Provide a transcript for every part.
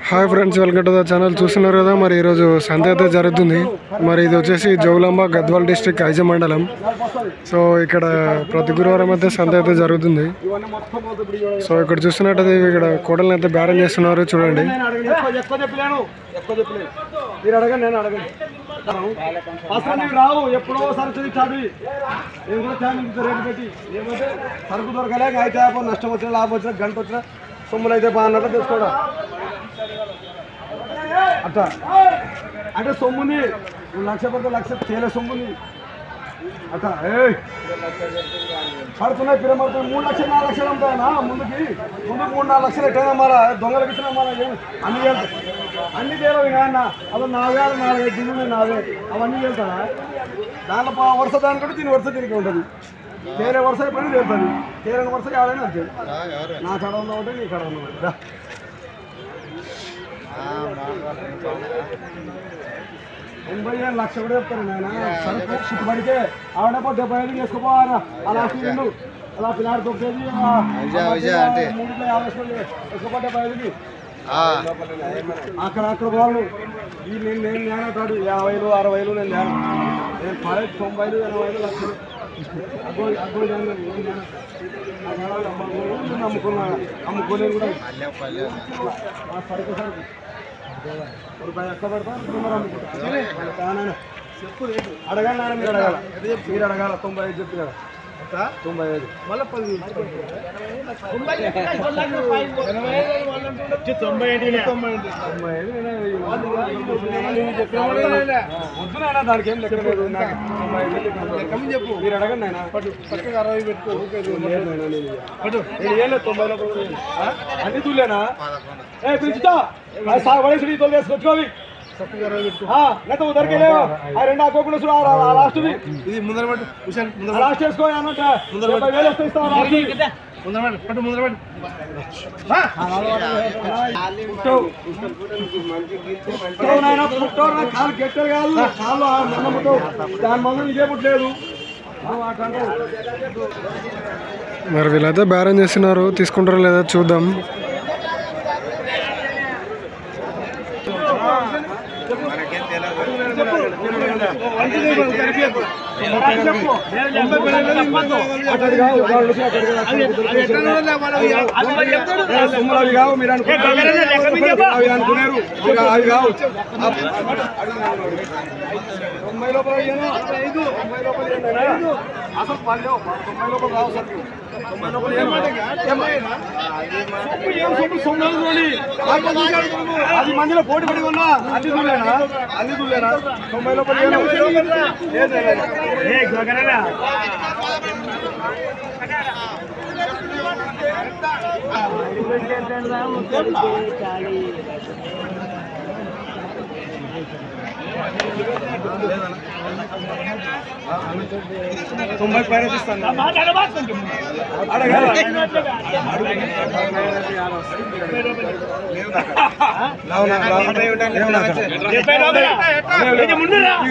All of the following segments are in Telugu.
Hi friends, welcome to the channel. చూస్తున్నారు కదా, మరి ఈరోజు సంత అయితే జరుగుతుంది. మరి ఇది వచ్చేసి జోగులాంబ గద్వాల్ డిస్ట్రిక్ట్ ఐజ మండలం. సో ఇక్కడ ప్రతి గురువారం అయితే సంత అయితే జరుగుతుంది. సో ఇక్కడ చూస్తున్నట్టయితే ఇక్కడ కోడలను అయితే బేరం చేస్తున్నారు, చూడండి. రావు ఎప్పుడో సరుకు చదివి నేను కూడా రేటు పెట్టి ఏమంటే సరుకు దొరకలేక అయితే నష్టం వచ్చినా లాభం వచ్చినా గంట వచ్చినా సొమ్ములు అయితే బాగున్నట్టు తెచ్చుకోవడం అట్లా. అంటే సొమ్ముని 1,00,000 పడితే 1,00,000 తేలే సొమ్ముని అట్లా పడుతున్నాయి. పిరమడుతున్నాయి 3 లక్షలు 4 లక్షలు అమ్ముతాయనా ముందుకు 3-4 లక్షలు ఎట్టయినా మన దొంగలకు ఇచ్చినా మన అన్ని అన్ని తేలవి నాన్న. అవి 4,5 దిగులు నావే అవన్నీ వెళ్తానా. దాంట్లో వరుస దానికంటే దీని వరుస తిరిగి ఉంటుంది. తేరే వరుస పని తేలుతుంది, తేరని వరుస ఎవడైనా అంతే. నా కడవలో ఉంటే నీ కడవలో ఉంటుంది. 80 లక్షలు కూడా చెప్తారు నాయన. సరుకు చుట్టుపడితే ఆవిడ 75 వేసుకోపోవాలా. అలా తిండు అలా పిల్లాడు తొక్కేది 350 వేసుకోపోతే 75కి అక్కడ వాళ్ళు నేను నేనంటాడు 50, 60 నేను నేను 90, 80 లక్షలు అమ్ముకోలేదు కూడా సరుకు సరుకు రూపాయి ఎక్కువ పెడతాను. చెప్పు రేటు అడగాలి నాన్న, మీరు అడగాల. మీరు అడగాల 95 చెప్పి కదా 95 మళ్ళీ 10 వద్దునైనా దానికి ఏం లెక్క లేదు. 95 చెప్పు, మీరు అడగండి ఆయన. పక్కగా 60 పెట్టుకో. నేను 90 అన్ని తులేనా పిలుచుతా సాగుబడి తోలు వేసుకొచ్చుకోవి నెత్త దొరికేలేవు. ఆ రెండు ఆకోకుండా చూడ లాస్ట్ ఇది ముందర లాస్ట్ వేసుకో అన్నట్టు 50,000 వస్తే ఇస్తాను. కాలు గెట్టలు కాదు, కాళ్ళు నమ్మతో దాని మందు ఇదే పుట్టలేదు. మరి వీళ్ళైతే బేరం చేస్తున్నారు, తీసుకుంటారో లేదా చూద్దాం. అవి కావు మీరు అనుకున్నారు, అవి కావు. 90 లోపల అసలు 90 లోపల రావు సార్. 90 లోపల అది మందిలో పోటీ పడి ఉన్నా అన్ని దూలేనా 90 లోపల తొంభై పైన తీస్తాను.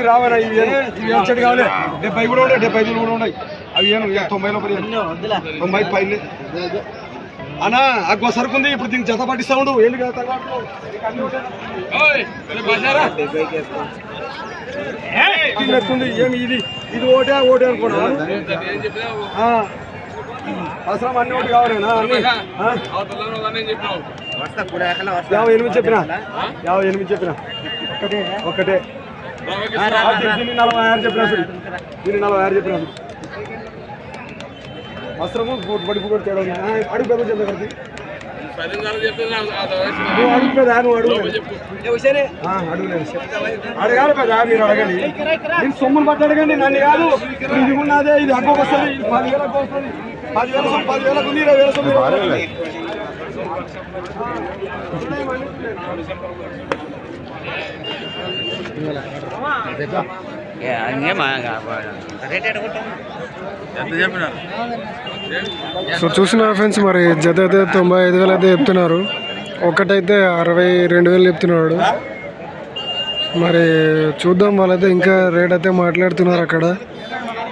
రావనా ఇవి చెడు కావాలి. 70 కూడా ఉన్నాయి, 75 కూడా ఉన్నాయి. అవి ఏం 90 లోపల 90 పైన అన్నా అగ్గో సరుకుంది. ఇప్పుడు దీనికి జత పట్టిస్తా ఉండు. ఏంటి కదా ఏమి ఇది ఇది ఓటే అనుకున్నా. అవసరం అన్ని ఒకటి కావాలేనా? 58 చెప్పినా 58 చెప్పినా ఒక్కటే. దీన్ని 46 చెప్పినా అసలు, దీన్ని 46 చెప్పినా అసలు. వస్త్రము పడిపు కూడా తేడా అడుగు పెద్ద చెప్తా కదా. నువ్వు అడుగు పెద్ద, నువ్వు అడుగు అడగాలి పెద్ద, మీరు అడగండి. నేను సొమ్మును బట్టి అడగండి, నన్ను కాదు. ఇది ఉన్నదే, ఇది అగ్గోకి వస్తుంది, 10,000 వస్తుంది. 10,000 ఉంది, 20,000 సొమ్ము. సో చూస్తున్నారు ఫ్రెండ్స్, మరి జత అయితే 95,000 అయితే చెప్తున్నారు. ఒకటైతే 62,000 చెప్తున్నాడు. మరి చూద్దాం, వాళ్ళైతే ఇంకా రేట్ అయితే మాట్లాడుతున్నారు అక్కడ.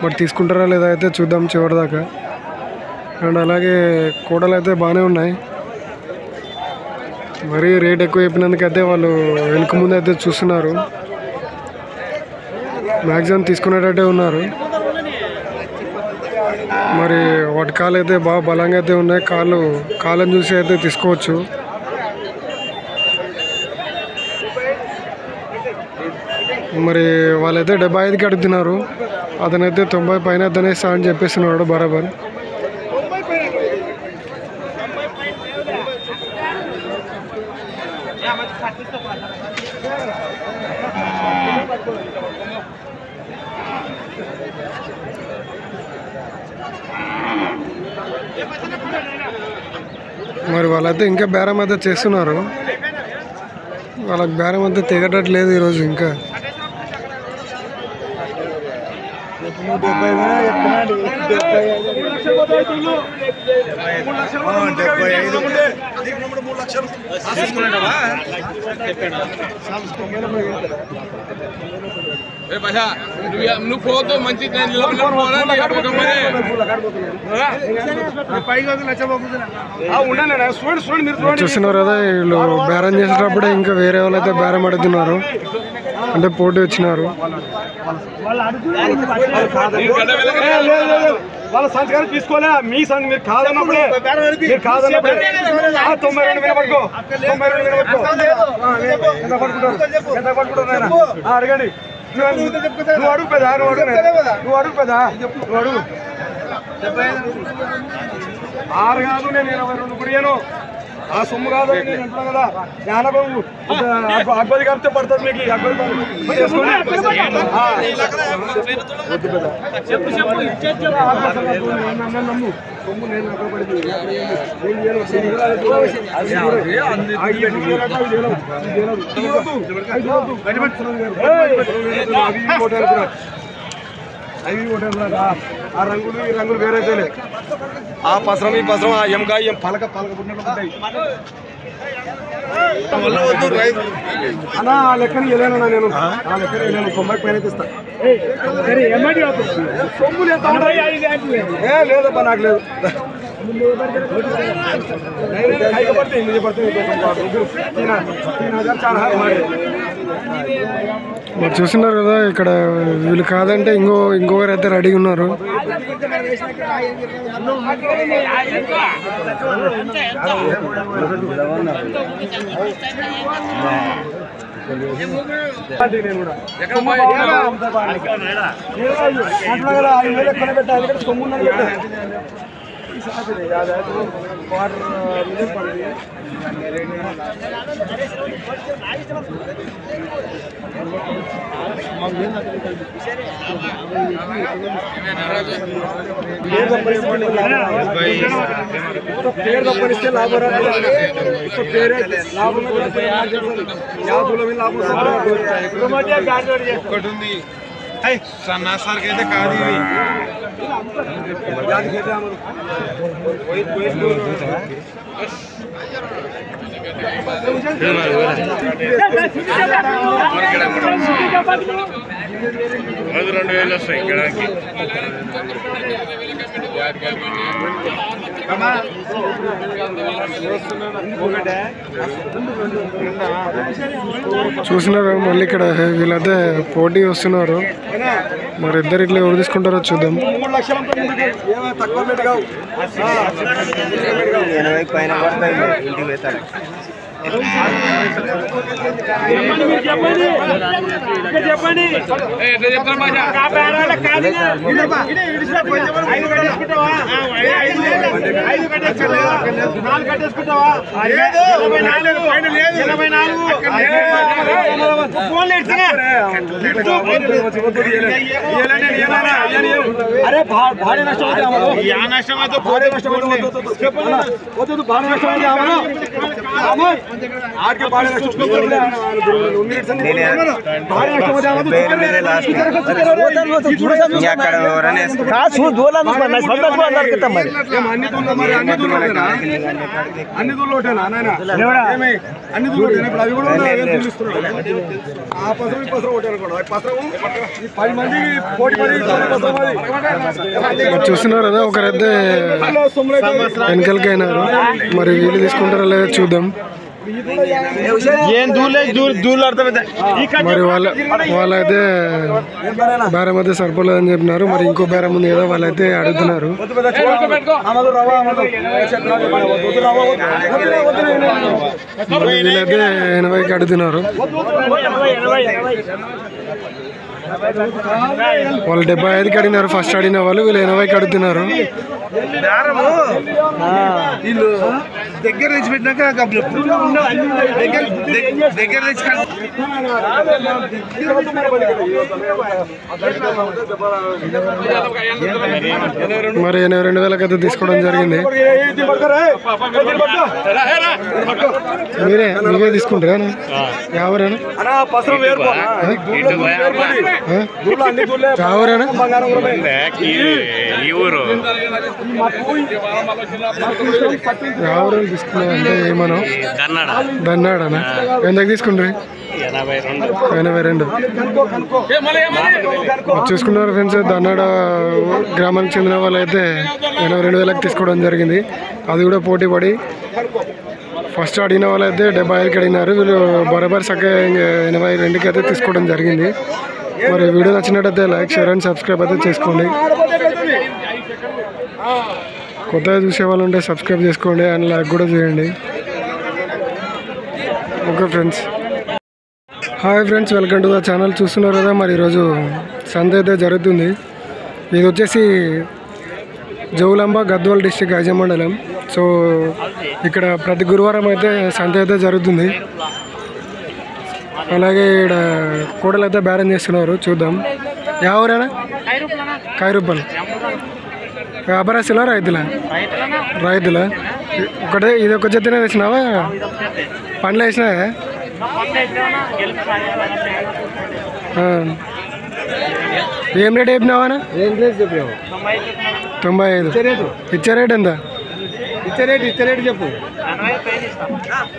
మరి తీసుకుంటారా లేదా అయితే చూద్దాం చివరిదాకా. అండ్ అలాగే కూడలు అయితే బాగానే ఉన్నాయి. మరీ రేట్ ఎక్కువ చెప్పినందుకైతే వాళ్ళు వెనుక ముందు అయితే చూస్తున్నారు. మ్యాక్సిమం తీసుకునేటట్టే ఉన్నారు. మరి వాటి కాళ్ళు అయితే బాగా బలంగా అయితే ఉన్నాయి. కాళ్ళని చూసి అయితే తీసుకోవచ్చు. మరి వాళ్ళైతే 75కి అడుగుతున్నారు. అతనైతే 90 పైన అతనే అని చెప్పేస్తున్నాడు బరాబర్. మరి వాళ్ళైతే ఇంకా బేరం అయితే చేస్తున్నారు. వాళ్ళకి బేరం అయితే తెగటట్లేదు ఈరోజు ఇంకా. చూస్తున్నారు కదా, వీళ్ళు బేరం చేసేటప్పుడే ఇంకా వేరే వాళ్ళు అయితే బేరం అడుగుతున్నారు. అంటే పోటీ వచ్చినారు. వాళ్ళ సంతకాలు తీసుకోలే. మీ సంఘం మీరు కాదన్నప్పుడే 92 వినపడుకో. 92 వినపడుకో. ఎంత పట్టుకుంటారు ఆయన? అడగండి. నువ్వు అడుగు పెదా. నువ్వు అడుగు 6 కాదు, నేను 22 కుడియాను. ఆ సొమ్ము కాదు నేను అంటున్నా కదా. జ్ఞానబాబు అగ్బది కడితే పడుతుంది మీకు. నమ్ము సొమ్ము నేను అక్కడ పడింది. ఆ రంగులు ఈ రంగులు వేరైతేలే. ఆ పసరం ఈ పసరం, ఆ ఎంకాయ పలక పుట్టినట్లు ఉంటాయి అన్నా. ఆ లెక్కని వెళ్ళానన్నా నేను. ఆ లెక్కని వెళ్ళాను. 90 పైన ఇస్తా. లేదబ్బా, నాకు లేదు. మరి చూస్తున్నారు కదా, ఇక్కడ వీళ్ళు కాదంటే ఇంకొకరు అయితే రెడీ ఉన్నారు. పేరు తప్పనిస్తే లాభం రాదు. పేరే లాభం ఒకటి ఉంది. సన్నాసార్కి అయితే కాదు ఇవి. అది 2000 వస్తాయి ఎక్కడానికి. చూసినారు మళ్ళీ ఇక్కడ వీళ్ళైతే పోటీ వస్తున్నారు. మరి ఇద్దరు ఇట్లా ఎవరు తీసుకుంటారో చూద్దాం. 3 లక్షల తక్కువ కావు. 80 పైన పడతాయి. ఇంటికి పోతారు. చెప్పండి. అరే భారీ నష్టం అయితే భారీ నష్టం అయితే భారీ నష్టం అయితే ఆడికి భారీ నష్టం అన్ని దూళ్ళోటేనా నాయన? అన్ని దూళ్ళోటేనా? ఇప్పుడు అవి కూడా చూపిస్తున్నాడు. ఆ పసరం ఈ పసరం ఒకటే అనుకోండి. పసరం 10 మంది కోటి మంది చూస్తున్నారు కదా, ఒకరైతే వెనకలకి అయినారు. మరి వీళ్ళు తీసుకుంటారా లేదా చూద్దాం. ఏం మరి వాళ్ళైతే బేరం అయితే సరిపోలేదని చెప్పినారు. మరి ఇంకో బేరం ఉంది కదా, వాళ్ళైతే అడుగుతున్నారు. మరి వీళ్ళైతే 80కి అడుగుతున్నారు. వాళ్ళు 75కి అడిగినారు ఫస్ట్ అడిగిన వాళ్ళు, వీళ్ళు 80కి అడుగుతున్నారు. దగ్గర నుంచి పెట్టినాక దగ్గర నుంచి మరి 82,000కి అయితే తీసుకోవడం జరిగింది. మీరే తీసుకుంటారా? ఎవరేనా ఎవరేనా ఎవరు తీసుకున్నారంటే ఏమన్నా దన్నాడనా? ఎంతకు తీసుకుంటారు? 82 చూసుకున్నారు ఫ్రెండ్స్. దన్నాడ గ్రామానికి చెందిన వాళ్ళు అయితే 82,000కి తీసుకోవడం జరిగింది. అది కూడా పోటీ పడి ఫస్ట్ అడిగిన వాళ్ళు అయితే 75కి అడిగినారు. వీళ్ళు బరాబర్ చక్కగా 82కి అయితే తీసుకోవడం జరిగింది. మరి వీడియో నచ్చినట్టయితే లైక్, షేర్ అండ్ సబ్స్క్రైబ్ అయితే చేసుకోండి. కొత్తగా చూసే వాళ్ళు ఉంటే సబ్స్క్రైబ్ చేసుకోండి అండ్ లైక్ కూడా చేయండి. Okay friends. Hi friends, welcome to the channel. చూస్తున్నారు కదా, మరి ఈరోజు సంత అయితే జరుగుతుంది. ఇది వచ్చేసి జోగులాంబ గద్వాల్ డిస్ట్రిక్ట్ ఐజా మండలం. సో ఇక్కడ ప్రతి గురువారం అయితే సంత అయితే జరుగుతుంది. అలాగే ఇక్కడ కోడలు అయితే బేరం చేస్తున్నారు, చూద్దాం. ఎవరైనా కాయరూపాలు వ్యాపారస్తులా రైతులా? ఒకటే ఇది ఒక జతనే వేసినావా? పండ్లు వేసినావా? ఏం రేట్ చెప్పినావానా? 95. ఇచ్చే రేట్ ఎంత? ఇచ్చే రేట్ చెప్పు.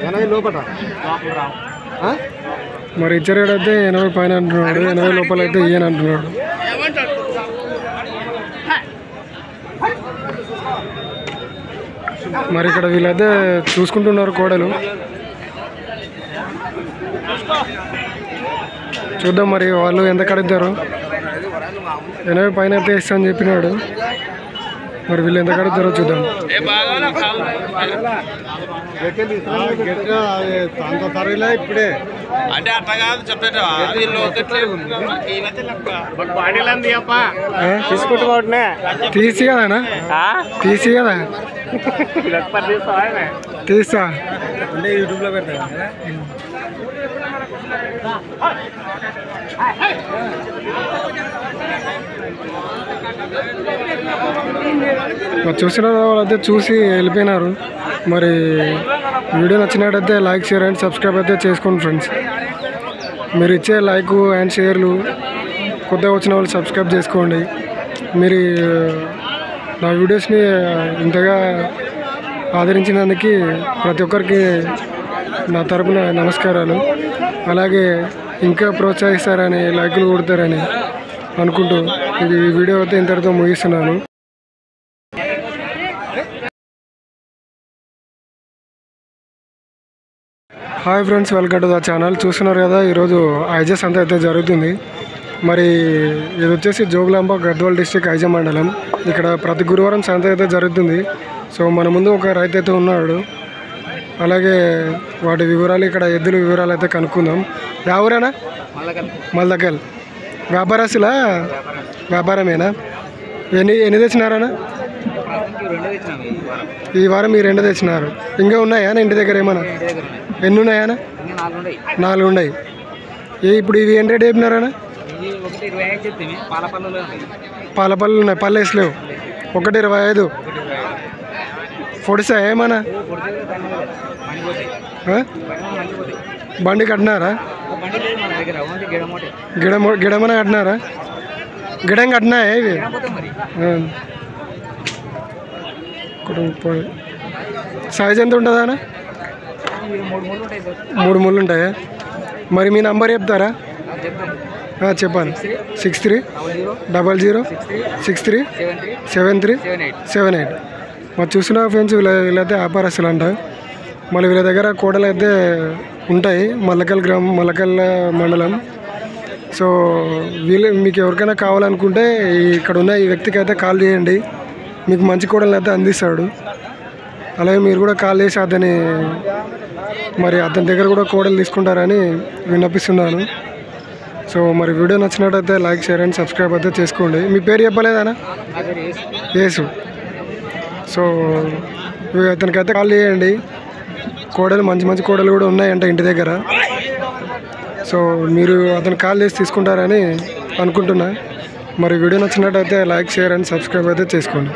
80 లోపల. మరి ఇచ్చే రేట్ అయితే 80 పైన అంటున్నాడు, 80 లోపల అయితే ఈయన అంటున్నాడు. మరి ఇక్కడ వీళ్ళైతే చూసుకుంటున్నారు కోడలు. చూద్దాం మరి వాళ్ళు ఎంత కడుగుతారు. 80 పైన అయితే ఇస్తాను చెప్పినాడు. మరి వీళ్ళు ఎంత కడుగుతారో చూద్దాం. ఇప్పుడే అంటే అట్లా కాదు చెప్పేట తీసి కదానా? తీసి కదా తీస్తా అంటే యూట్యూబ్లో పెడతాను. చూసిన వాళ్ళైతే చూసి వెళ్ళిపోయినారు. మరి వీడియో నచ్చినట్టయితే లైక్, షేర్ అండ్ సబ్స్క్రైబ్ అయితే చేసుకోండి ఫ్రెండ్స్. మీరు ఇచ్చే లైక్ అండ్ షేర్లు కొత్తగా వచ్చిన వాళ్ళు సబ్స్క్రైబ్ చేసుకోండి. మీరు నా వీడియోస్ని ఇంతగా ఆదరించినందుకు ప్రతి ఒక్కరికి నా తరపున నమస్కారాలు. అలాగే ఇంకా ప్రోత్సహిస్తారని, లైకులు కొడతారని అనుకుంటూ ఈ వీడియో అయితే ఇంతటితో ముగిస్తున్నాను. Hi friends, welcome to the channel. చూస్తున్నారు కదా, ఈరోజు ఐజా సంత అయితే జరుగుతుంది. మరి ఇది వచ్చేసి జోగులాంబ గద్వాల్ డిస్ట్రిక్ట్ ఐజా మండలం. ఇక్కడ ప్రతి గురువారం సంత అయితే జరుగుతుంది. సో మన ముందు ఒక రైతు అయితే ఉన్నాడు. అలాగే వాటి వివరాలు, ఇక్కడ ఎద్దుల వివరాలు అయితే కనుక్కుందాం. ఎవరైనా మల్దకల్ వ్యాపారస్తులా? వ్యాపారమేనా? ఎన్ని తెచ్చినారనా? ఈ వారం మీరు 2 తెచ్చినారు. ఇంకా ఉన్నాయా ఇంటి దగ్గర? ఏమన్నా ఎన్ని ఉన్నాయా? 4 ఉన్నాయి. ఇప్పుడు ఇవి ఎన్ని రేట్ చెప్పినారనా? పాలపల్లు ఉన్నాయి, పళ్ళు వేసలేవు. 1.25. పొడిసా ఏమన్నా? బండి కట్టినారా? గిడమన కట్టినారా? గిడం కట్టినాయా ఇవి? 30. సైజ్ ఎంత ఉంటుందా అన్న? 3 ముళ్ళు ఉంటాయా? మరి మీ నంబర్ చెప్తారా? చెప్పాను. 6300637378. మరి చూస్తున్నా ఫ్రెండ్స్, వీళ్ళైతే వ్యాపారస్తులు అంట. మళ్ళీ వీళ్ళ దగ్గర కోడలు అయితే ఉంటాయి, మల్లకల్ మండలం. సో మీకు ఎవరికైనా కావాలనుకుంటే ఇక్కడ ఉన్న ఈ వ్యక్తికి అయితే కాల్ చేయండి, మీకు మంచి కోడలు అయితే అందిస్తాడు. అలాగే మీరు కూడా కాల్ చేసి అతని దగ్గర కూడా కోడలు తీసుకుంటారని విన్నపిస్తున్నాను. సో మరి వీడియో నచ్చినట్టయితే లైక్, షేర్ అండ్ సబ్స్క్రైబ్ అయితే చేసుకోండి. మీ పేరు చెప్పలేదానా? యేసు. సో అతనికైతే కాల్ చేయండి, కోడలు మంచి కోడలు కూడా ఉన్నాయంట ఇంటి దగ్గర. సో మీరు అతను కాల్ చేసి తీసుకుంటారని అనుకుంటున్నా. మరి వీడియో నచ్చినట్టయితే లైక్, షేర్ అండ్ సబ్స్క్రైబ్ అయితే చేసుకోండి.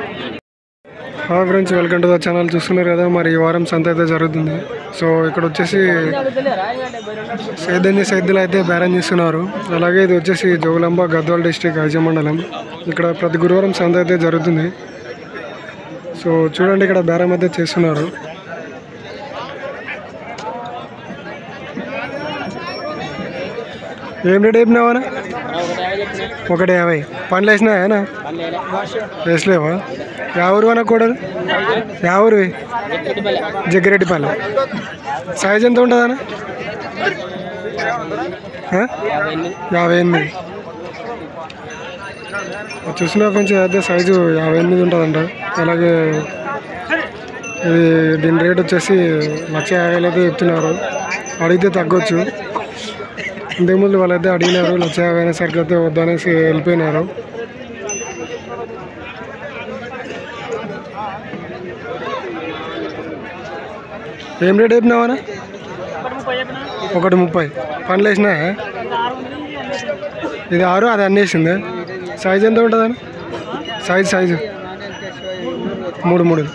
Hi friends, welcome to the channel. చూస్తున్నారు కదా, మరి ఈ వారం సంత అయితే జరుగుతుంది. సో ఇక్కడ వచ్చేసి సైద్దులు అయితే బేరం చేస్తున్నారు. అలాగే ఇది వచ్చేసి జోగులాంబ గద్వాల్ డిస్ట్రిక్ట్ ఐజ మండలం. ఇక్కడ ప్రతి గురువారం సంత అయితే జరుగుతుంది. సో చూడండి, ఇక్కడ బేరం అయితే చేస్తున్నారు. ఏం రేట్ చెప్పినావానా? 150. పండ్లు వేసినాయానా? వేసలేవా? ఎవరు అన్న కోడలు? ఎవరు? జగ్గిరెడ్డిపల్లి. సైజ్ ఎంత ఉంటుందన్నా? 58. చూసిన ఫ్రెండ్స్ అయితే సైజు 58 ఉంటుందంట. అలాగే దీని రేట్ వచ్చేసి 150,000 అయితే చెప్తున్నారు. అడిగితే తగ్గొచ్చు. ఇంతకుముందు వాళ్ళైతే అడిగినారు 150,000 అయినసరికి అయితే వద్దనేసి వెళ్ళిపోయినారు. ఏం రేట్ చెప్పినావనా? 130. పండ్లు వేసినా? ఇది 6, అది అన్నీ వేసిందే. సైజ్ ఎంత ఉంటుందని? సైజు 3.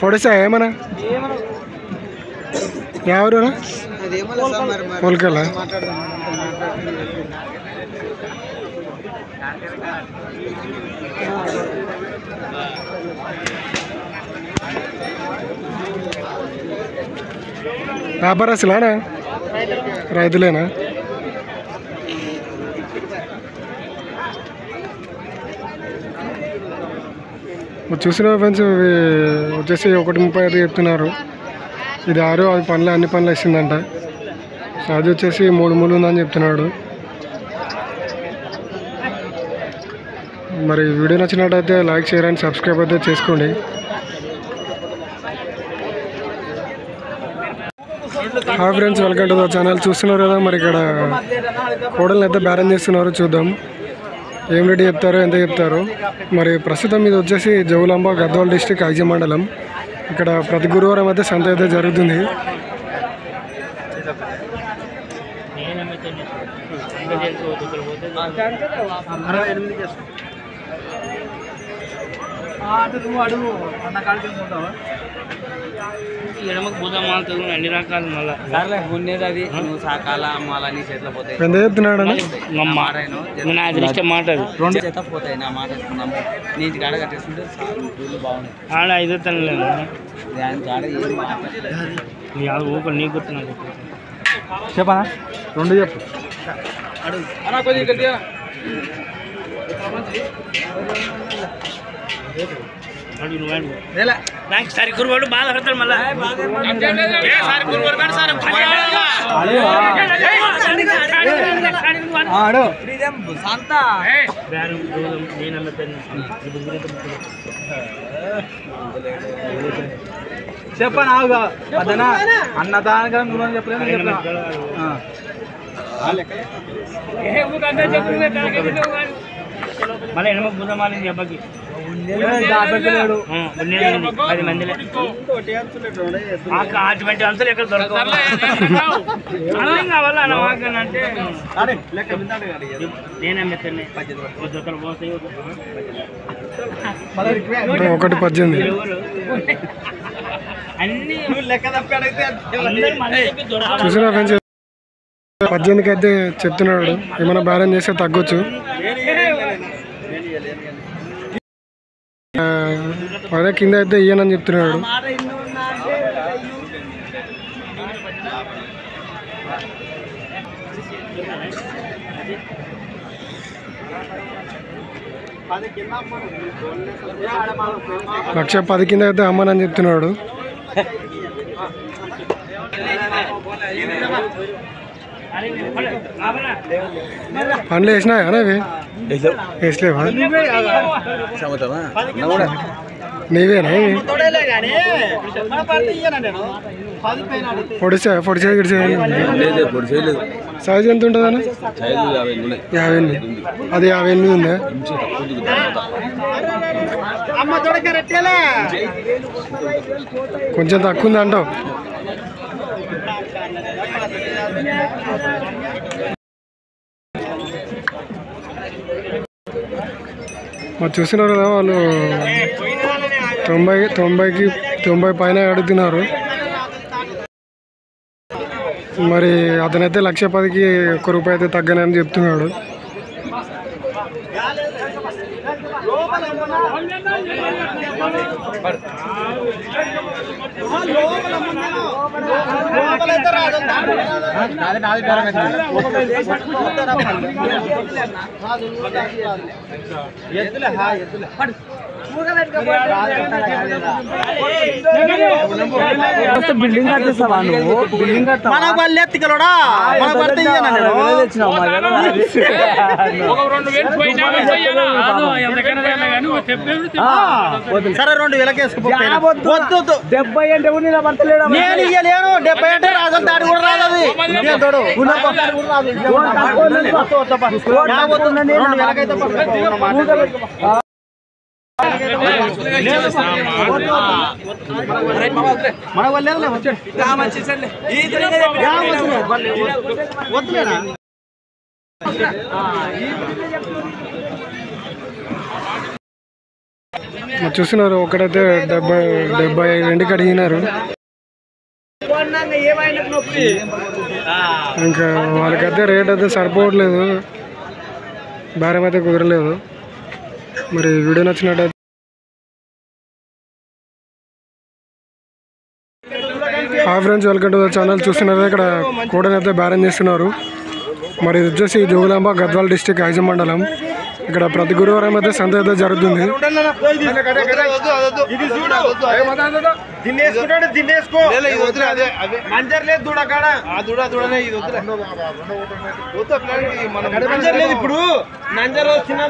ఫోటోసా ఏమన్నా? ఎవరునా? పోల్కలా? వ్యాపారస్తులేనా? రైతులేనా? చూసిన ఫ్రెండ్స్ వచ్చేసి 130 అయితే చెప్తున్నారు. ఇది 6, అది అన్ని పనులు వేసిందంట. సో అది వచ్చేసి 3 ఉందని చెప్తున్నాడు. మరి వీడియో నచ్చినట్టయితే లైక్, షేర్ అండ్ సబ్స్క్రైబ్ అయితే చేసుకోండి. Hi friends, welcome to the channel. చూస్తున్నారు కదా, మరి ఇక్కడ కోడల్ని అయితే బేరం చేస్తున్నారు. చూద్దాం ఏం రేటు చెప్తారో, ఎంత చెప్తారో. మరి ప్రస్తుతం ఇది వచ్చేసి జోగులాంబ గద్వాల్ డిస్ట్రిక్ట్ ఐజ మండలం. ఇక్కడ ప్రతి గురువారం అయితే సంత అయితే జరుగుతుంది. ఎడమకు భూతం మాలుతుంది, అన్ని రకాలు మళ్ళీ ఉండేది. అది నువ్వు సాకాల అమ్మాలని చేతిలో పోతాయి. ఎంత చెప్తున్నాడు? నా అదృష్టం మాట. 2 చేత పోతాయి. నా మాట నీటి కాడ కట్టేస్తుంటే బాగున్నాయి. ఆడ 5 తనలేదు దాని కాడ ఏం ఊకలు నీకు గుర్తు నాకు చెప్పనా? 2 చెప్పు. నాకు సరి కురువాడు బాగా కడతాడు. మళ్ళీ చెప్పనా? అదనా అన్నదానిగా నువ్వు చెప్పలేదు. మళ్ళీ ఎడమ భూతమాలి దెబ్బకి 10 మందిలే. అటువంటి అంశాలు ఎక్కడ దొరకవు. కావాలా అంటే నేనే మెత్తని 118. అన్ని చూసిన ఫ్రెండ్స్ 18కి అయితే చెప్తున్నాడు. ఏమైనా బేరం చేస్తే తగ్గొచ్చు. అదే కింద అయితే ఇయ్యనని చెప్తున్నాడు. ₹110,000 కింద అయితే అమ్మనని చెప్తున్నాడు. పండ్లు వేసినాయా అవి వేసలేవా నీవేనా పొడిచా గిడిచా సైజ్ ఎంత ఉంటుంది అన్న 58 అది 58 ఉందా కొంచెం తక్కువ ఉంది అంటావు మరి చూసినారు కదా వాళ్ళు 90 పైన అడుగుతున్నారు మరి అతనైతే 110కి ₹1 అయితే తగ్గనని చెప్తున్నాడు బిల్డింగ్ కట్టేస్తావా నువ్వు బిల్డింగ్ కట్టా మన వాళ్ళు ఎత్తికలోడా మన పడితే సరే 2,000 వేసుకుపోద్దు 70 అంటే ఉండి పడతలేడు నేను ఇయ్యలేను 70 అంటే రాజు దాడి కూడా రాదు మన వాళ్ళు వద్దులేనా చూస్తున్నారు ఒకటైతే 72కి అడిగినారు ఇంకా వాళ్ళకైతే రేట్ అయితే సరిపోవట్లేదు బేరం అయితే కుదరలేదు మరి వీడియో నచ్చినట్టయితే hi friends welcome to the channel చూస్తున్నారు ఇక్కడ కోడనైతే బేరం చేస్తున్నారు మరి ఇది వచ్చేసి జోగులాంబ గద్వాల్ డిస్టిక్ ఐజం మండలం ఇక్కడ ప్రతి గురువారం అయితే సంత అయితే జరుగుతుంది ఇప్పుడు నంజర్ వచ్చిన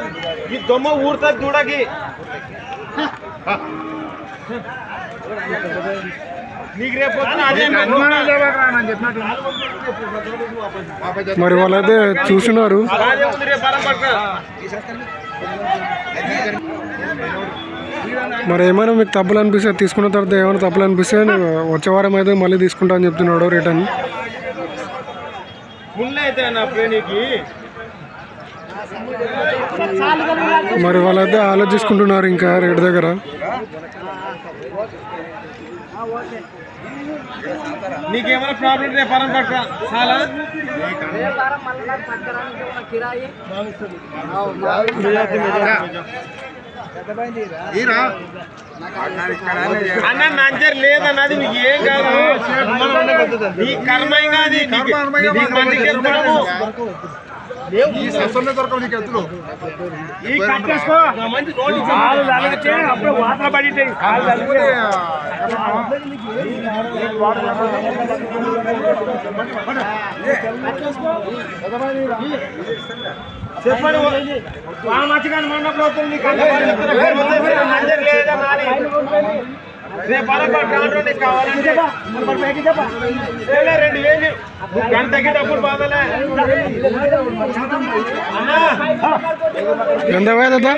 ఈ దొమ్మ ఊరుతుంది దూడకి మరి వాళ్ళైతే చూస్తున్నారు మరి ఏమైనా మీకు తప్పులు అనిపిస్తే తీసుకున్న తర్వాత ఏమైనా తప్పులు అనిపిస్తే వచ్చే వారం అయితే మళ్ళీ తీసుకుంటా అని చెప్తున్నాడు రిటర్న్ మరి వాళ్ళైతే ఆలోచించుకుంటున్నారు ఇంకా రేటు దగ్గర నీకేమైనా ప్రాబ్లం వ్యాపారం పట్ల చాలా అన్న నంజర్ లేదన్నది నీకు ఏం కాదు నీ కర్మైనా అప్పుడు వాటర్ పడి చెప్పండి మంచిగా మండపం కావాలంటే 2,000 గంటకి డబ్బులు బాధలే ఎంత 72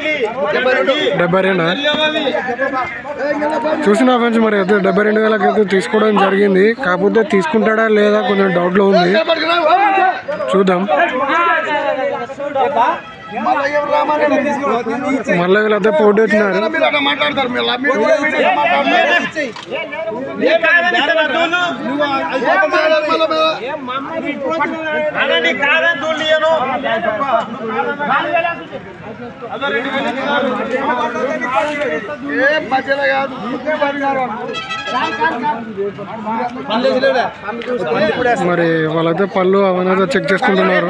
చూసినా ఫ్రెండ్స్ మరి అయితే 72,000 అయితే తీసుకోవడం జరిగింది కాకపోతే తీసుకుంటాడా లేదా కొంచెం డౌట్లో ఉంది చూద్దాం మళ్ళీ వీళ్ళైతే పోటీ వచ్చినారు మరి వాళ్ళైతే పళ్ళు అవన్నీ చెక్ చేసుకుంటున్నారు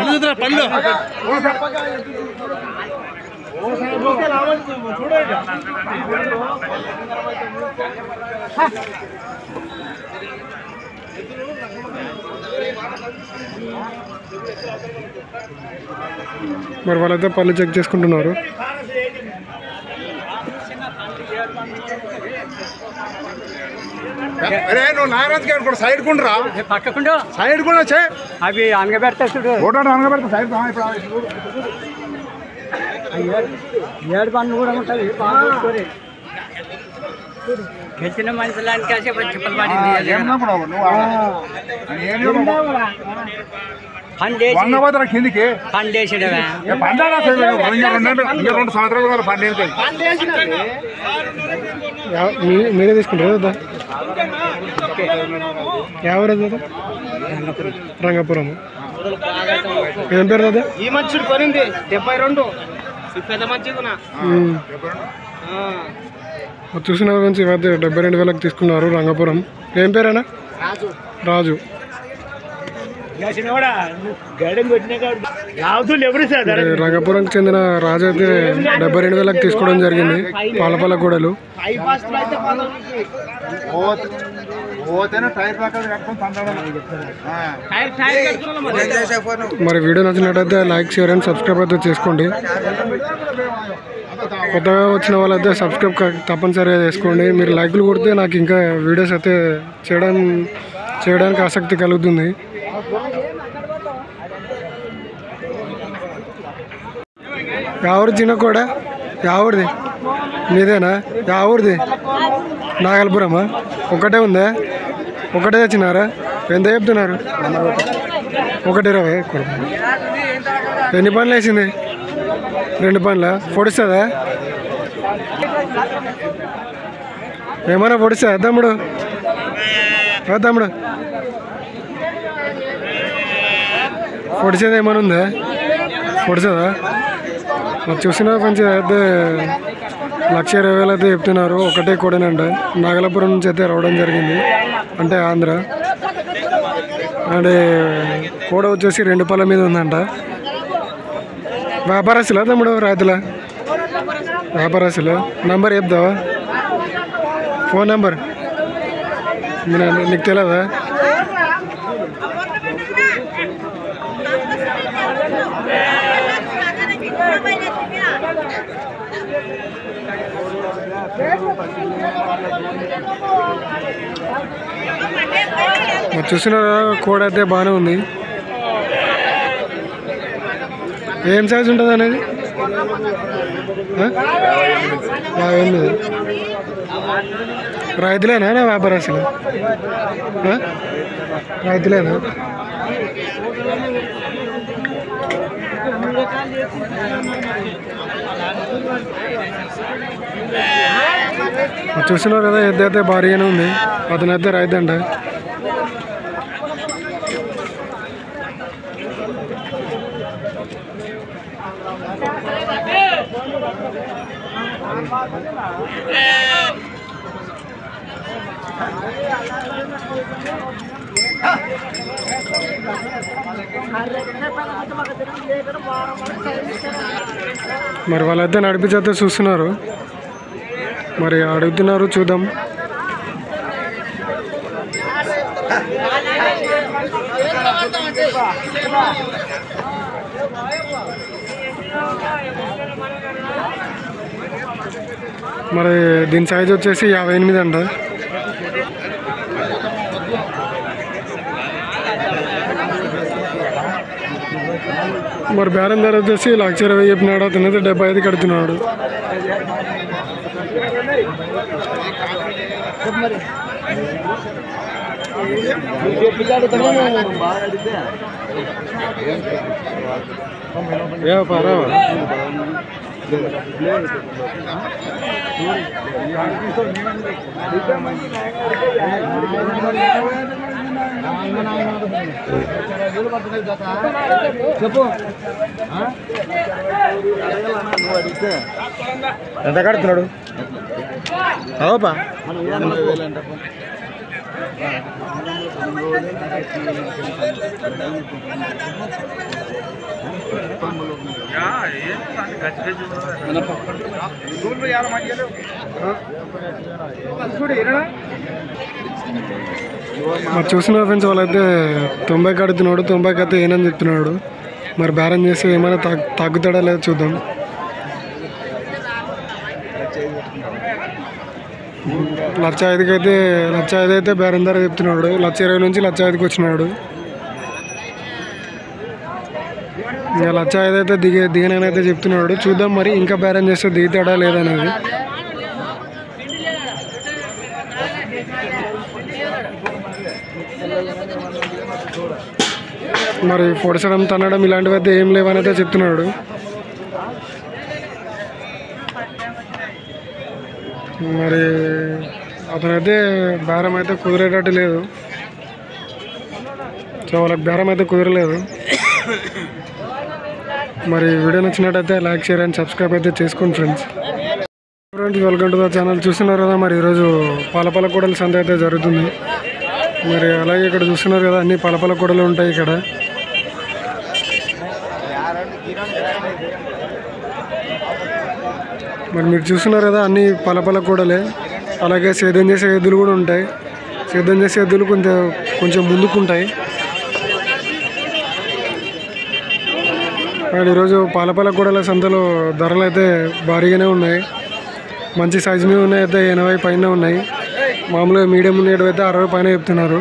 మరి వాళ్ళైతే పళ్ళు చెక్ చేసుకుంటున్నారు. నువ్వు నాగరాజు గారు కూడా సైడ్ కుండ్రా పక్కకుండా సైడ్ కూడా వచ్చే అవి అనగబెడతా చూడు ఫోటో అనగబెడతా సైడ్ ఏడు పన్ను కూడా ఉంటుంది బాగా గెలిచిన మనుషులానికి కాసేపు చెప్పలు పడింది వంగబోతారా కిందికి పండేసాడవా పండాలా 2 సంవత్సరాలు పండేది మీరే తీసుకుంటారు కదా ఎవరు రంగపురం. ఏం పేరు కదా? ఈ మంచి కొనింది 72 పెద్ద మంచిగా చూసిన గురించి ఈ మధ్య 72,000 తీసుకున్నారు రంగపురం. ఏం పేరేనా? రాజు. రంగపురంకి చెందిన రాజు అయితే 72,000 తీసుకోవడం జరిగింది. పాలపల్ల గూడలు. మరి వీడియో నచ్చినట్టయితే లైక్, షేర్ అండ్ సబ్స్క్రైబ్ అయితే చేసుకోండి. కొత్తగా వచ్చిన వాళ్ళైతే సబ్స్క్రైబ్ తప్పనిసరిగా చేసుకోండి. మీరు లైక్లు కొడితే నాకు ఇంకా వీడియోస్ అయితే చేయడానికి ఆసక్తి కలుగుతుంది. ఎవరు చిన్న కూడా ఎవరిది? మీదేనా? ఎవరిది? నాగల్పురమా? ఒకటే ఉందా? ఒకటే తెచ్చినారా? ఎంత చెప్తున్నారు? 120. ఎన్ని పనులు వేసింది? 2 పనుల పొడుస్తుందా? ఏమైనా పొడుస్తుందా తమ్ముడు? తమ్ముడు పొడిచేది ఏమైనా ఉందా? పొడుస్తుందా? చూసినా కొంచెం అయితే 1,20,000 అయితే చెప్తున్నారు. ఒకటే కోడేనంట. నాగలాపురం నుంచి అయితే రావడం జరిగింది, అంటే ఆంధ్ర. అండ్ కోడ వచ్చేసి 2 పళ్ళ మీద ఉందంట. వ్యాపారస్తులా తమ్ముడు? రైతులా? వ్యాపారస్తులు. నంబర్ చెప్తావా? ఫోన్ నెంబర్ నీకు తెలియదా? మరి చూసిన కోడ అయితే బాగానే ఉంది. ఏం సైజ్ ఉంటుంది అనేది? 58. రైతులేనా వ్యాపారస్తులు? రైతులేనా? చూస్తున్నారు కదా, ఎద్దు అయితే భారీగానే ఉంది. అతనైతే రైతు అంట. మరి వాళ్ళైతే నడిపించైతే చూస్తున్నారు. మరి అడుగుతున్నారు, చూద్దాం. మరి దీని సైజ్ వచ్చేసి 58 అంట. మరి బేరం ధర వచ్చేసి 1,20,000 చెప్పినాడు. అతనైతే 75 కడుతున్నాడు. చెప్పు ఎంత కడుతున్నాడు? అవపా చూడు మరి చూసిన ఫ్రెండ్స్ వాళ్ళైతే 90కి అడుగుతున్నాడు, 90కి అయితే ఏనని చెప్తున్నాడు. మరి బేరం చేస్తే ఏమైనా తగ్గుతాడా లేదో చూద్దాం. లక్ష 5 అయితే బేరం ధర చెప్తున్నాడు. 1,20,000 నుంచి 1,05,000కి వచ్చినాడు. ఇంకా 1,05,000 అయితే దిగనైతే చెప్తున్నాడు. చూద్దాం మరి ఇంకా బేరం చేస్తే దిగుతాడా లేదనేది. మరి పొడసడం తన్నడం ఇలాంటివి అయితే ఏం లేవని అయితే చెప్తున్నాడు. మరి అతనైతే బేరం అయితే కుదిరేటట్టు లేదు. సో వాళ్ళకి బేరం అయితే కుదరలేదు. మరి వీడియో నచ్చినట్టయితే లైక్, షేర్ అండ్ సబ్స్క్రైబ్ అయితే చేసుకోండి friends. Welcome to the channel. చూస్తున్నారు కదా మరి ఈరోజు పాలపాల కూడలి సంత అయితే జరుగుతుంది. మరి అలాగే ఇక్కడ చూస్తున్నారు కదా అన్ని పాలపాల కూడలు ఉంటాయి ఇక్కడ. మరి మీరు చూస్తున్నారు కదా అన్ని పాలపాల కూడలే. అలాగే సేద్యం చేసే ఎద్దులు కూడా ఉంటాయి. సేద్యం చేసే ఎద్దులు కొంచెం ముందుకుంటాయి. మరి ఈరోజు పాలపాల కూడల సంతలో ధరలు అయితే భారీగానే ఉన్నాయి. మంచి సైజు మీద ఉన్నాయి అయితే 80 పైన ఉన్నాయి. మామూలుగా మీడియం ఉండేవి అయితే 60 పైన చెప్తున్నారు.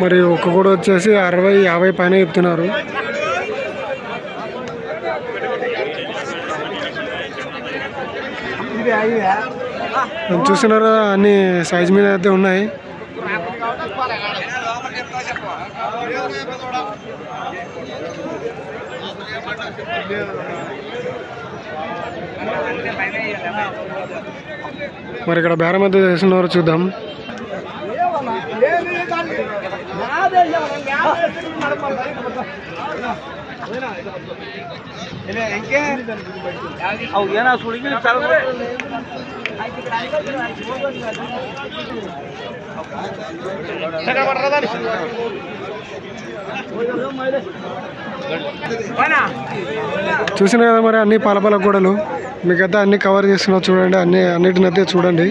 మరి ఒక్క కూడా వచ్చేసి 60-50 పైన చెప్తున్నారు. చూస్తున్నారు కదా అన్ని సైజు మీద అయితే ఉన్నాయి. మరి ఇక్కడ బేరం అయితే చేస్తున్నారు, చూద్దాం. చూసినా కదా మరి అన్ని పాలపాల కూడలు మీకైతే అన్ని కవర్ చేస్తున్నావు చూడండి. అన్నిటినైతే చూడండి.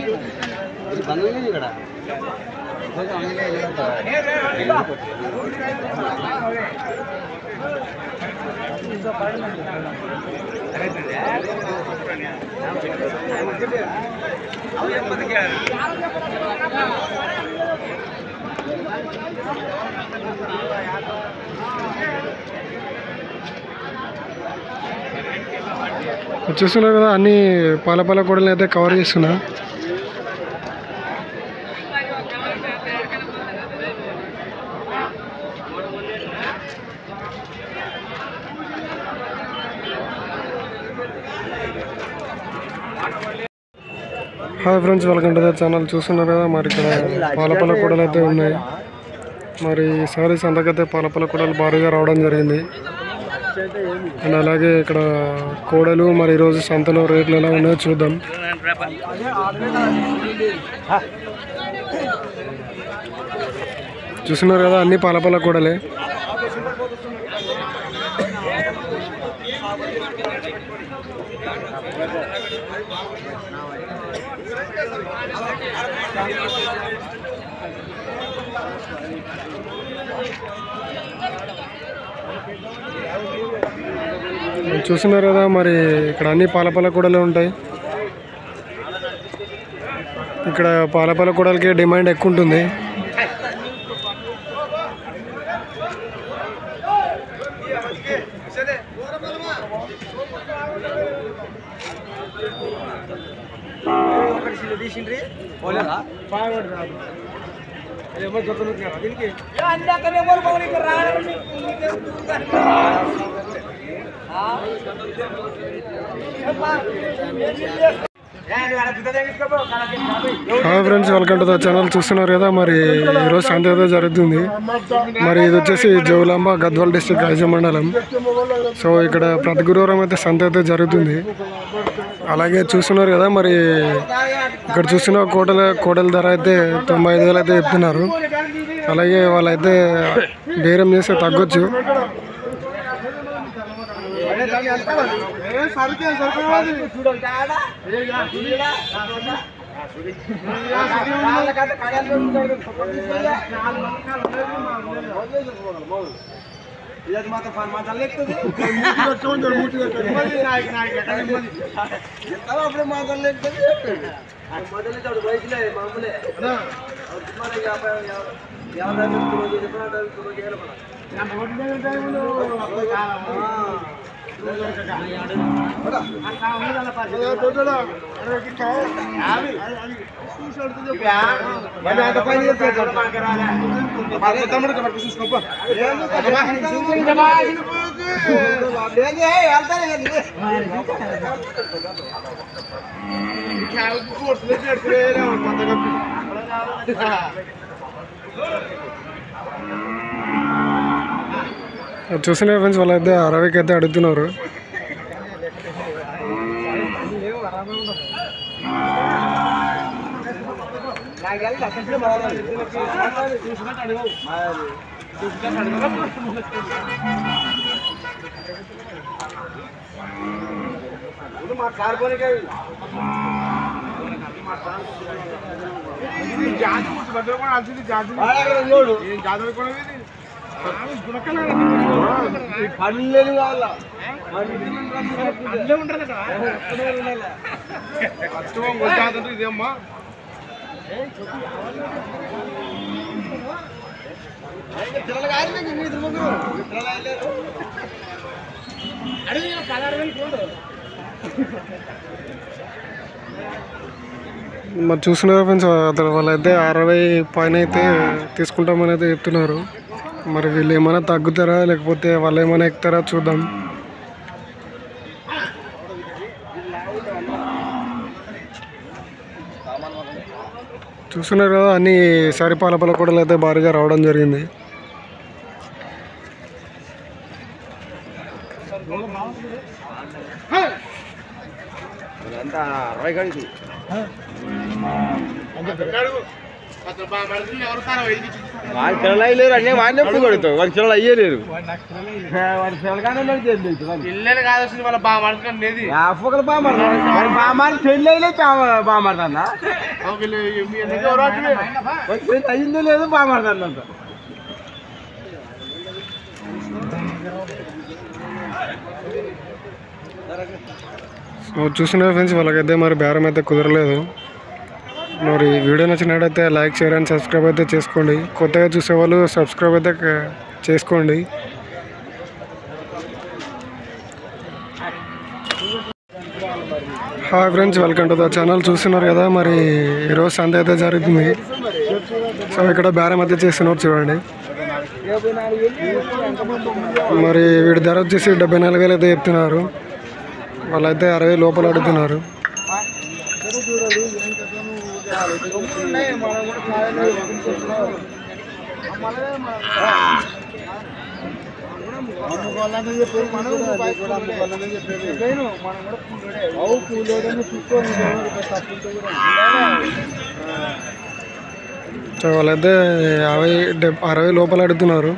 చూస్తున్నారు కదా అన్ని పాలపాల కూడలు అయితే కవర్ చేస్తున్నా. Hi friends, welcome to the channel. చూస్తున్నారు కదా మరి ఇక్కడ పాలపాల కూడలు అయితే ఉన్నాయి. మరి ఈసారి సంతకైతే పాలపాల కూడలు భారీగా రావడం జరిగింది. అండ్ అలాగే ఇక్కడ కోడలు మరి ఈరోజు సంతలో రేట్లు ఎలా ఉన్నాయో చూద్దాం. చూస్తున్నారు కదా అన్ని పాలపాల కూడలే. చూస్తున్నారు కదా మరి ఇక్కడ అన్ని పాలపాల కూడలే ఉంటాయి. ఇక్కడ పాలపాల కూడలకి డిమాండ్ ఎక్కువ ఉంటుంది. Hi friends, welcome to the channel. చూస్తున్నారు కదా మరి ఈరోజు సంత అయితే జరుగుతుంది. మరి ఇది వచ్చేసి జోగులాంబ గద్వాల్ డిస్ట్రిక్ట్ ఐజ మండలం. సో ఇక్కడ ప్రతి గురువారం అయితే సంత అయితే జరుగుతుంది. అలాగే చూస్తున్నారు కదా మరి ఇక్కడ చూస్తున్న కోటల ధర అయితే 95,000 అయితే చెప్తున్నారు. అలాగే వాళ్ళైతే బేరం చేస్తే తగ్గొచ్చు. అప్పుడే మాట్లాడలేదు వయసులే మామూలే చూసిన ఫ్రెండ్స్ వాళ్ళైతే 60కి అయితే అడుగుతున్నారు. మా కార్బోనిక్ పనులు కావాలా ఇదేమ్మా మరి చూస్తున్నారు ఫ్రెండ్స్ వాళ్ళైతే 60 పైన అయితే తీసుకుంటామని అయితే చెప్తున్నారు. మరి వీళ్ళు ఏమైనా తగ్గుతారా లేకపోతే వాళ్ళు ఏమైనా ఎక్కుతారా చూద్దాం. చూస్తున్నారు కదా అన్ని సరిపాల కూడలు అయితే భారీగా రావడం జరిగింది. లేరు అన్నీ వాడిని ఎప్పుడు కొడతావు వాడి చిరలు అయ్యలేరు వాడి పిల్లలు కావాల్సింది వాళ్ళ బాగా మడుచుకునేది ఒకరు బామారి పెళ్ళి బామాడతా అయ్యిందో లేదు బామాడతానంత సో చూస్తున్నారు ఫ్రెండ్స్ వాళ్ళకైతే మరి బేరం అయితే కుదరలేదు. మరి వీడియో నచ్చినట్టయితే లైక్ షేర్ అండ్ సబ్స్క్రైబ్ అయితే చేసుకోండి. కొత్తగా చూసేవాళ్ళు సబ్స్క్రైబ్ అయితే చేసుకోండి. Hi friends, welcome to the channel. చూస్తున్నారు కదా మరి ఈరోజు సంత అయితే జరుగుతుంది. సో ఇక్కడ బేరం అయితే చేస్తున్నారు చూడండి. మరి వీడి ధర వచ్చేసి 74,000 అయితే చెప్తున్నారు. వాళ్ళైతే 60 లోపల అడుగుతున్నారు. సో వాళ్ళైతే 60 లోపల అడుగుతున్నారు.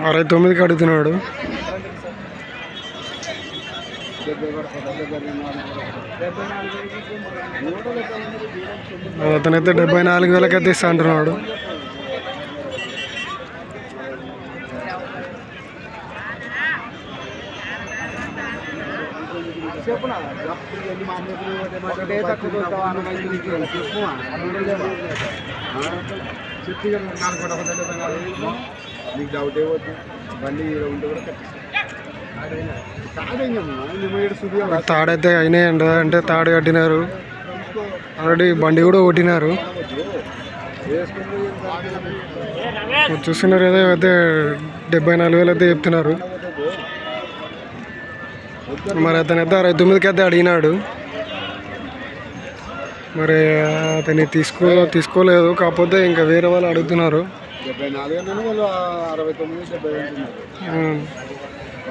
69కి అడుగుతున్నాడు. అతనైతే 74,000కి అయితే ఇస్తా అంటున్నాడు. నీకు డౌట్ ఏవద్దు బండి ఉంటే కూడా తాడైతే అయినాయండి, అంటే తాడు కట్టినారు ఆల్రెడీ, బండి కూడా కొట్టినారు. చూస్తున్నారు కదా అయితే 74,000 అయితే చెప్తున్నారు. మరి అతనైతే 69కి అయితే అడిగినాడు. మరి అతన్ని తీసుకోలేదు, కాకపోతే ఇంకా వేరే వాళ్ళు అడుగుతున్నారు. 74 వాళ్ళు 69, 70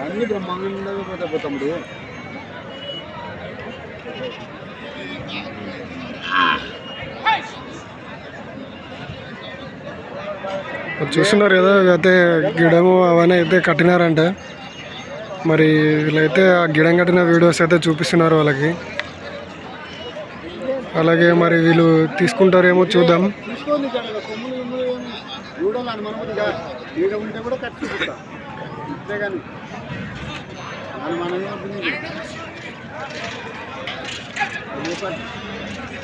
అన్ని బ్రహ్మాండంగా పోతాడు. చూస్తున్నారు కదా అయితే గిడము అవన్నీ అయితే కట్టినారంట. మరి వీళ్ళైతే ఆ గిడం కట్టిన వీడియోస్ అయితే చూపిస్తున్నారు వాళ్ళకి. అలాగే మరి వీళ్ళు తీసుకుంటారేమో చూద్దాం.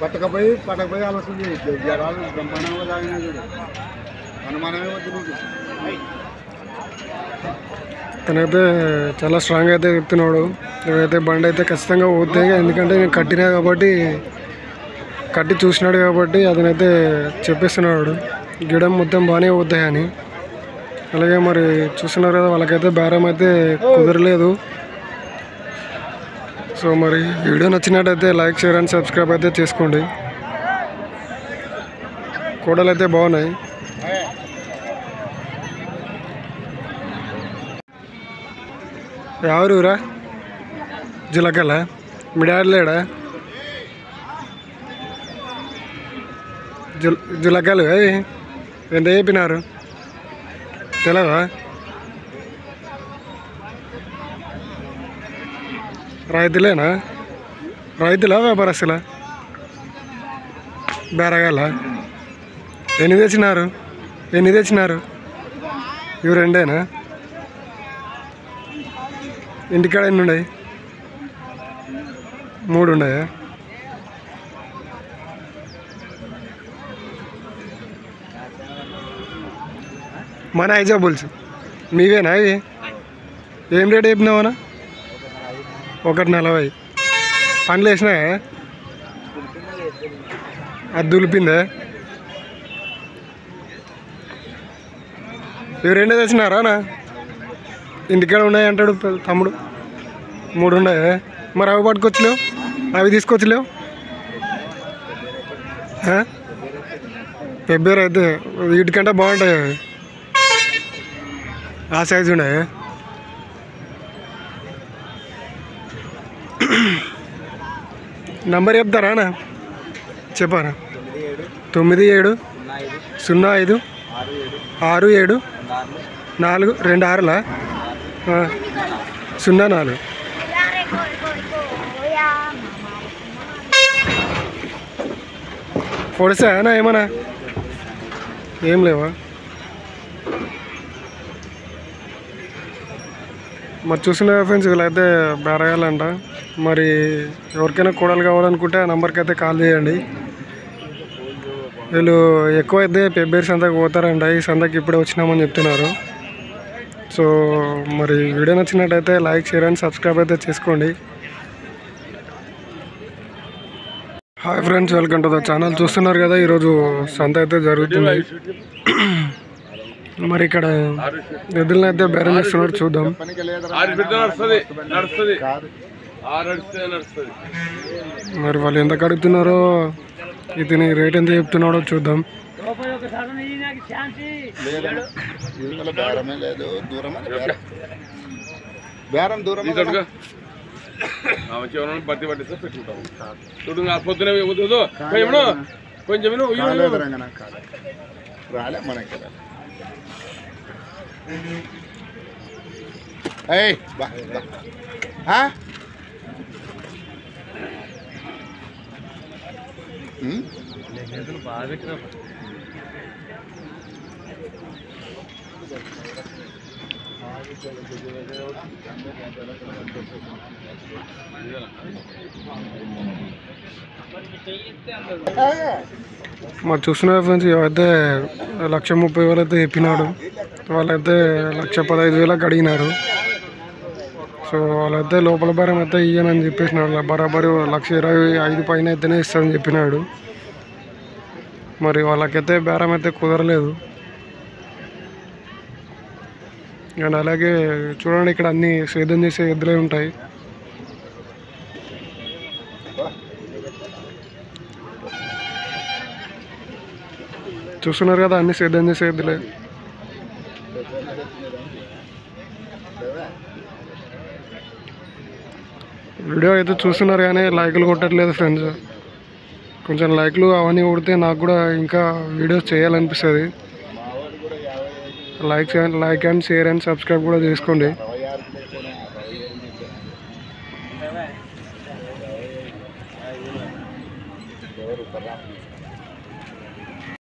పట్టకపోయి ఆలోచన జరాలు బ్రహ్మాండంగా తాగినా చూడు అనుమానమే వద్దు నీకు. తనైతే చాలా స్ట్రాంగ్ అయితే చెప్తున్నాడు. ఇవైతే బండి అయితే ఖచ్చితంగా పోతాయి, ఎందుకంటే నేను కట్టినా కాబట్టి, కట్టి చూసినాడు కాబట్టి అతనైతే చెప్పేస్తున్నాడు గిడం మొత్తం బాగానే పోతాయని. అలాగే మరి చూస్తున్నారు కదా వాళ్ళకైతే బేరం అయితే కుదరలేదు. సో మరి వీడియో నచ్చినట్టయితే లైక్, షేర్ అండ్ సబ్స్క్రైబ్ అయితే చేసుకోండి. కోడలు అయితే బాగున్నాయి. ఎవరురా జిలకల మీ డాడీ లేడా? జిలకలు ఎంత చెప్పినారు తెలవా? రైతులేనా? రైతులా వ్యాపారస్తులా? బేరగాల? ఎన్ని తెచ్చినారు? ఇవి రెండేనా? ఇంటికాడ ఎన్ని ఉన్నాయి? 3 ఉన్నాయా? మన హైజాబుల్స్ మీవేనా? ఇవి ఏం రేట్ చెప్పినావనా? 140. పనులు వేసినాయా? అది దులిపిందే. ఇవి 2 తెచ్చినారానా? ఇంటికాడ ఉన్నాయి అంటాడు తమ్ముడు. 3 ఉన్నాయా? మరి అవి పట్టుకొచ్చలేవు, అవి తీసుకొచ్చలేవు? పెబ్బేరు అయితే వీటికంటే బాగుంటాయి అవి. ఆ సైజు ఉన్నాయా? నంబర్ చెప్తారా అన్న? చెప్పారా? 97 05 67 4 2 6లా 04. పొడిసానా ఏమన్నా? ఏం లేవా? మరి చూసిన ఫ్రెండ్స్ వీళ్ళైతే బేరగాలంట. మరి ఎవరికైనా కూడలు కావాలనుకుంటే ఆ నెంబర్కి అయితే కాల్ చేయండి. వీళ్ళు ఎక్కువ అయితే పెబ్బేరు సంతకు పోతారంట. ఈ సంతకి ఇప్పుడే వచ్చినామని చెప్తున్నారు. సో మరి వీడియో నచ్చినట్టయితే లైక్, షేర్ అండ్ సబ్స్క్రైబ్ అయితే చేసుకోండి. Hi friends, welcome to the channel. చూస్తున్నారు కదా ఈరోజు సంత అయితే జరుగుతుంది. మరి ఇక్కడ ఎద్దులను అయితే బేరం చేస్తున్నారు, చూద్దాం. మరి వాళ్ళు ఎంత అడుగుతున్నారో, ఇతని రేట్ ఎంత చెప్తున్నాడో చూద్దాం. బట్టి పట్టిస్తే పెట్టుకుంటాం. పొద్దున కొంచెం రాలే మనకి. మరి చూస్తున్నారు ఫ్రెండ్స్, ఇవైతే 1,30,000 అయితే చెప్పినాడు. వాళ్ళైతే 1,15,000 అడిగినారు. సో వాళ్ళైతే లోపల బేరం అయితే ఇయ్యనని చెప్పేసినాడు. బరాబరి 1,25,000 పైన అయితేనే ఇస్తానని చెప్పినాడు. మరి వాళ్ళకైతే బేరం అయితే కుదరలేదు. అండ్ అలాగే చూడండి, ఇక్కడ అన్ని సేద్యం చేసే ఎద్దులే ఉంటాయి. చూస్తున్నారు కదా, అన్ని సేద్యం చేసే ఎద్దులే. వీడియో అయితే చూస్తున్నారు కానీ లైక్లు కొట్టట్లేదు ఫ్రెండ్స్. కొంచెం లైక్లు అవన్నీ కొడితే నాకు కూడా ఇంకా వీడియోస్ చేయాలనిపిస్తుంది. Like and share and subscribe కూడా చేసుకోండి.